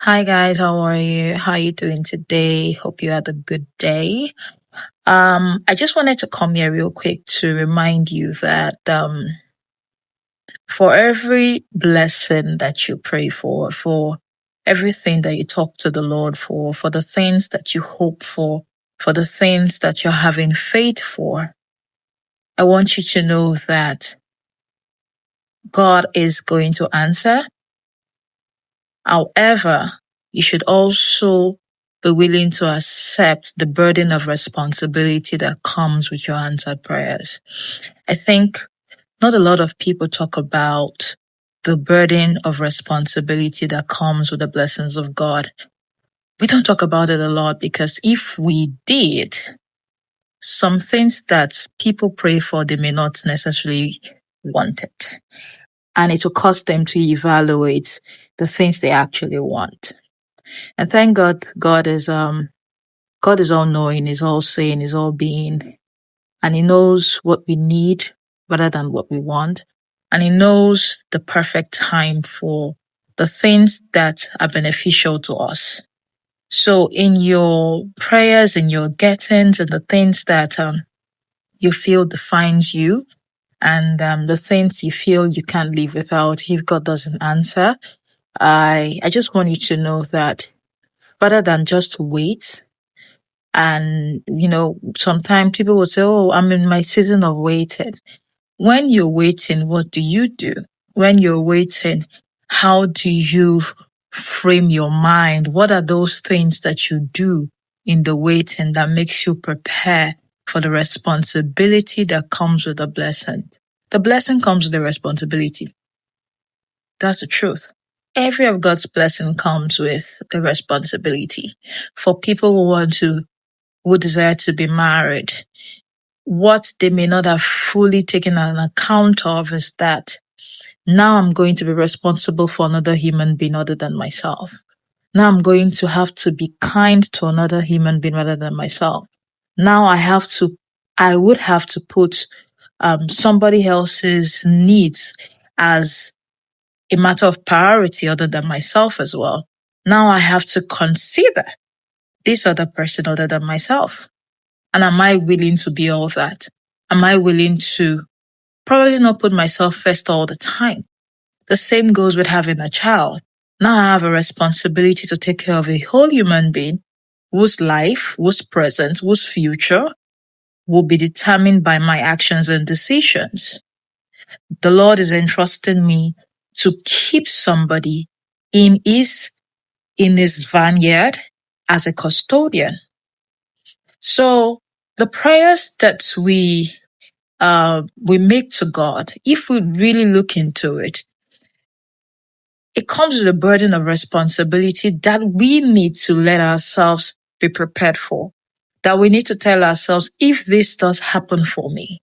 Hi guys, how are you? How are you doing today? Hope you had a good day. I just wanted to come here real quick to remind you that for every blessing that you pray for everything that you talk to the Lord for the things that you hope for the things that you're having faith for, I want you to know that God is going to answer. However, you should also be willing to accept the burden of responsibility that comes with your answered prayers. I think not a lot of people talk about the burden of responsibility that comes with the blessings of God. We don't talk about it a lot because if we did, some things that people pray for, they may not necessarily want it. And it will cause them to evaluate the things they actually want. And thank God, God is all knowing, is all seeing, is all being, and He knows what we need rather than what we want. And He knows the perfect time for the things that are beneficial to us. So in your prayers, in your gettings, and the things that you feel defines you, and the things you feel you can't live without, if God doesn't answer, I just want you to know that rather than just wait, and sometimes people will say, "Oh, I'm in my season of waiting." When you're waiting, what do you do? When you're waiting, how do you frame your mind? What are those things that you do in the waiting that makes you prepare for the responsibility that comes with the blessing? The blessing comes with the responsibility. That's the truth. Every of God's blessing comes with a responsibility. For people who desire to be married, what they may not have fully taken an account of is that now I'm going to be responsible for another human being other than myself. Now I'm going to have to be kind to another human being rather than myself. Now I would have to put somebody else's needs as a matter of priority other than myself as well. Now I have to consider this other person other than myself. And am I willing to be all that? Am I willing to probably not put myself first all the time? The same goes with having a child. Now I have a responsibility to take care of a whole human being whose life, whose present, whose future will be determined by my actions and decisions. The Lord is entrusting me to keep somebody in his vineyard as a custodian. So the prayers that we make to God, if we really look into it, it comes with a burden of responsibility that we need to let ourselves be prepared for. That we need to tell ourselves, if this does happen for me,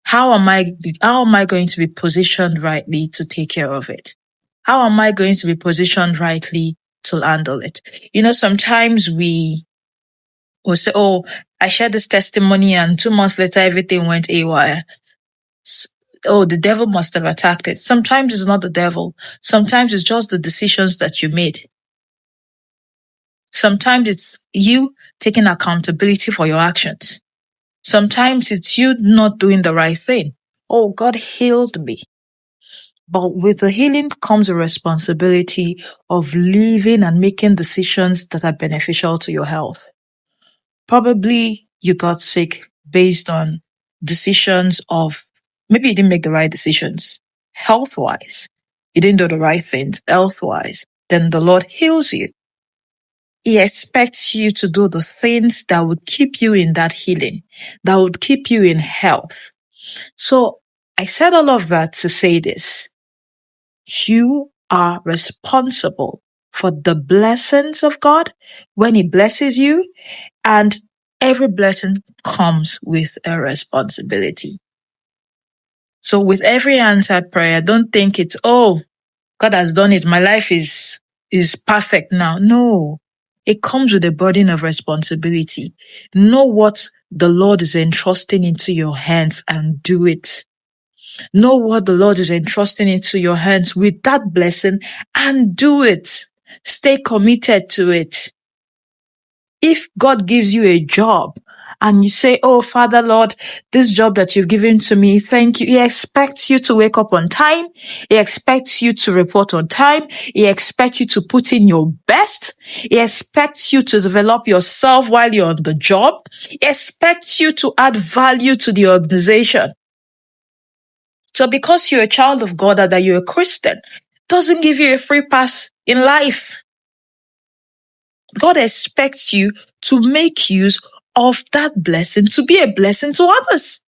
how am I going to be positioned rightly to take care of it? How am I going to be positioned rightly to handle it? Sometimes we will say, "Oh, I shared this testimony and 2 months later everything went haywire. Oh, the devil must have attacked it." Sometimes it's not the devil. Sometimes it's just the decisions that you made. Sometimes it's you taking accountability for your actions. Sometimes it's you not doing the right thing. Oh, God healed me. But with the healing comes a responsibility of living and making decisions that are beneficial to your health. Probably you got sick based on decisions of, maybe you didn't make the right decisions health-wise. You didn't do the right things health-wise. Then the Lord heals you. He expects you to do the things that would keep you in that healing, that would keep you in health. So I said all of that to say this. You are responsible for the blessings of God when He blesses you, and every blessing comes with a responsibility. So with every answered prayer, don't think it's, "Oh, God has done it. My life is perfect now." No, it comes with a burden of responsibility. Know what the Lord is entrusting into your hands and do it. Know what the Lord is entrusting into your hands with that blessing and do it. Stay committed to it. If God gives you a job and you say, oh, Father, Lord, this job that you've given to me, thank you. He expects you to wake up on time. He expects you to report on time. He expects you to put in your best. He expects you to develop yourself while you're on the job. He expects you to add value to the organization. So because you're a child of God and that you're a Christian, doesn't give you a free pass in life. God expects you to make use of that blessing to be a blessing to others.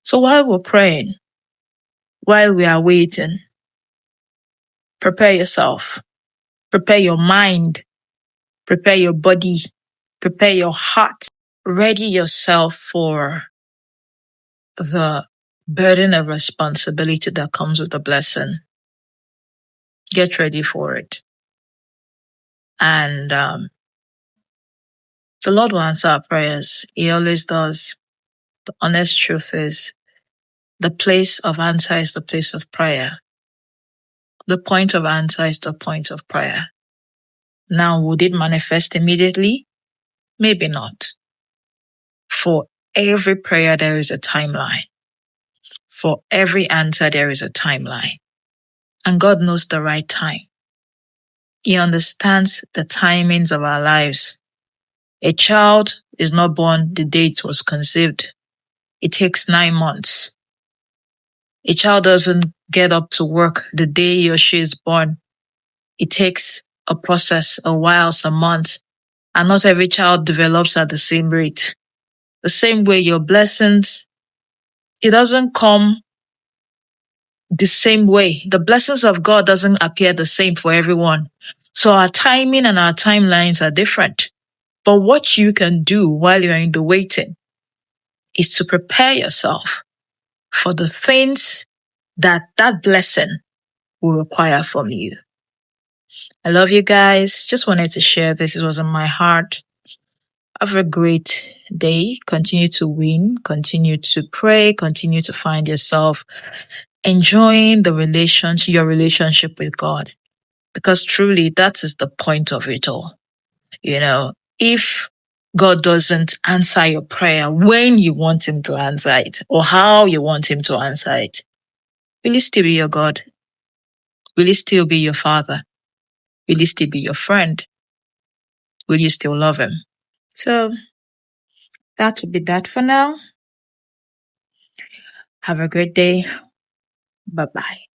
So while we're praying, while we are waiting, prepare yourself, prepare your mind, prepare your body, prepare your heart, ready yourself for the burden of responsibility that comes with the blessing. Get ready for it. And the Lord will answer our prayers. He always does. The honest truth is, the place of answer is the place of prayer. The point of answer is the point of prayer. Now, would it manifest immediately? Maybe not. For every prayer, there is a timeline. For every answer, there is a timeline. And God knows the right time. He understands the timings of our lives. A child is not born the day it was conceived. It takes 9 months. A child doesn't get up to work the day he or she is born. It takes a process, a while, some months. And not every child develops at the same rate. The same way your blessings, it doesn't come the same way. The blessings of God doesn't appear the same for everyone. So our timing and our timelines are different. But what you can do while you're in the waiting is to prepare yourself for the things that blessing will require from you. I love you guys. Just wanted to share this. It was on my heart. Have a great day. Continue to win. Continue to pray. Continue to find yourself enjoying your relationship with God. Because truly, that is the point of it all. If God doesn't answer your prayer when you want him to answer it or how you want him to answer it, will he still be your God? Will he still be your father? Will he still be your friend? Will you still love him? So that would be that for now. Have a great day. Bye-bye.